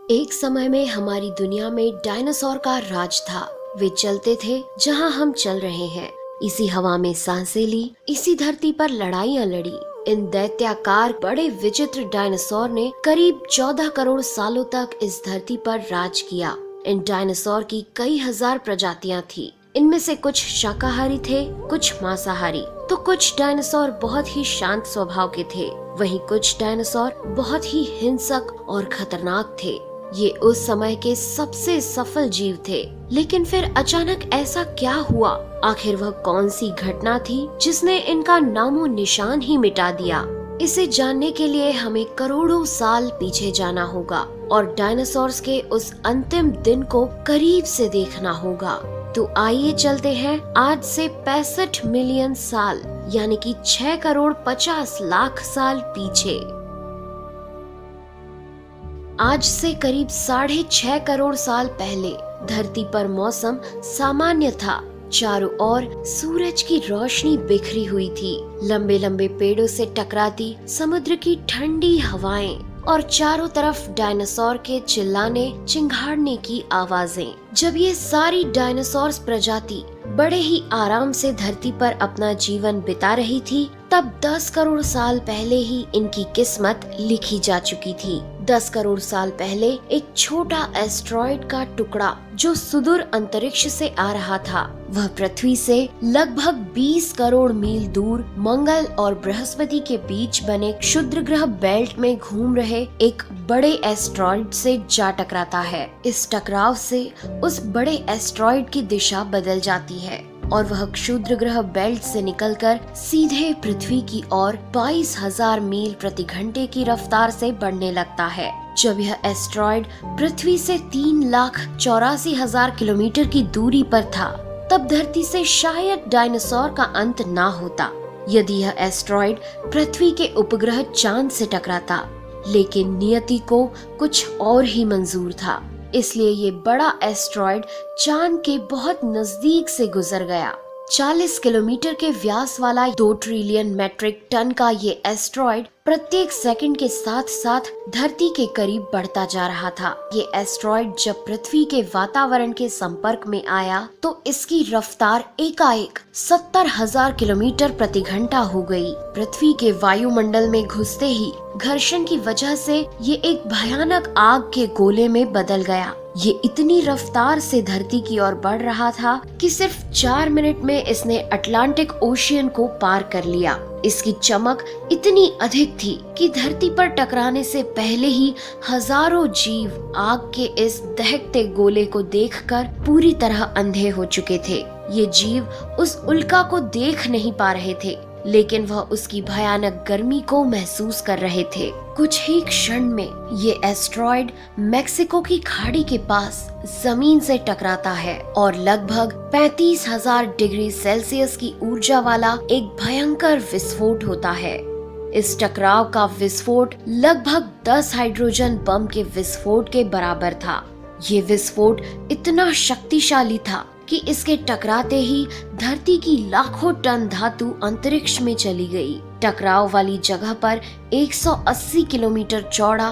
एक समय में हमारी दुनिया में डायनासोर का राज था। वे चलते थे जहां हम चल रहे हैं, इसी हवा में सांसें ली, इसी धरती पर लड़ाइयां लड़ी। इन दैत्याकार बड़े विचित्र डायनासोर ने करीब 14 करोड़ सालों तक इस धरती पर राज किया। इन डायनासोर की कई हजार प्रजातियां थी। इनमें से कुछ शाकाहारी थे, कुछ मांसाहारी, तो कुछ डायनासोर बहुत ही शांत स्वभाव के थे। वहीं कुछ डायनासोर बहुत ही हिंसक और खतरनाक थे। ये उस समय के सबसे सफल जीव थे। लेकिन फिर अचानक ऐसा क्या हुआ? आखिर वह कौन सी घटना थी जिसने इनका नामो निशान ही मिटा दिया? इसे जानने के लिए हमें करोड़ों साल पीछे जाना होगा और डायनासोर्स के उस अंतिम दिन को करीब से देखना होगा। तो आइए चलते हैं आज से 65 मिलियन साल यानी कि 6 करोड़ 50 लाख साल पीछे। आज से करीब 6.5 करोड़ साल पहले धरती पर मौसम सामान्य था। चारों ओर सूरज की रोशनी बिखरी हुई थी। लंबे लंबे पेड़ों से टकराती समुद्र की ठंडी हवाएं और चारों तरफ डायनासोर के चिल्लाने चिंघाड़ने की आवाजें। जब ये सारी डायनासोर प्रजाति बड़े ही आराम से धरती पर अपना जीवन बिता रही थी, तब 10 करोड़ साल पहले ही इनकी किस्मत लिखी जा चुकी थी। 10 करोड़ साल पहले एक छोटा एस्टेरॉयड का टुकड़ा जो सुदूर अंतरिक्ष से आ रहा था, वह पृथ्वी से लगभग 20 करोड़ मील दूर मंगल और बृहस्पति के बीच बने क्षुद्र ग्रह बेल्ट में घूम रहे एक बड़े एस्टेरॉयड से जा टकराता है। इस टकराव से उस बड़े एस्टेरॉयड की दिशा बदल जाती है और वह क्षुद्र ग्रह बेल्ट से निकलकर सीधे पृथ्वी की ओर 22,000 मील प्रति घंटे की रफ्तार से बढ़ने लगता है। जब यह एस्टेरॉयड पृथ्वी से 3,84,000 किलोमीटर की दूरी पर था, तब धरती से शायद डायनासोर का अंत ना होता यदि यह एस्टेरॉयड पृथ्वी के उपग्रह चांद से टकराता। लेकिन नियति को कुछ और ही मंजूर था, इसलिए ये बड़ा एस्टेरॉयड चांद के बहुत नजदीक से गुजर गया। 40 किलोमीटर के व्यास वाला 2 ट्रिलियन मेट्रिक टन का ये एस्टेरॉयड प्रत्येक सेकंड के साथ साथ धरती के करीब बढ़ता जा रहा था। ये एस्टेरॉयड जब पृथ्वी के वातावरण के संपर्क में आया तो इसकी रफ्तार एकाएक 70,000 किलोमीटर प्रति घंटा हो गई। पृथ्वी के वायुमंडल में घुसते ही घर्षण की वजह से ये एक भयानक आग के गोले में बदल गया। ये इतनी रफ्तार से धरती की ओर बढ़ रहा था कि सिर्फ 4 मिनट में इसने अटलांटिक ओशियन को पार कर लिया। इसकी चमक इतनी अधिक थी कि धरती पर टकराने से पहले ही हजारों जीव आग के इस दहकते गोले को देखकर पूरी तरह अंधे हो चुके थे। ये जीव उस उल्का को देख नहीं पा रहे थे, लेकिन वह उसकी भयानक गर्मी को महसूस कर रहे थे। कुछ ही क्षण में ये एस्टेरॉयड मेक्सिको की खाड़ी के पास जमीन से टकराता है और लगभग 35,000 डिग्री सेल्सियस की ऊर्जा वाला एक भयंकर विस्फोट होता है। इस टकराव का विस्फोट लगभग 10 हाइड्रोजन बम के विस्फोट के बराबर था। ये विस्फोट इतना शक्तिशाली था कि इसके टकराते ही धरती की लाखों टन धातु अंतरिक्ष में चली गई। टकराव वाली जगह पर 180 किलोमीटर चौड़ा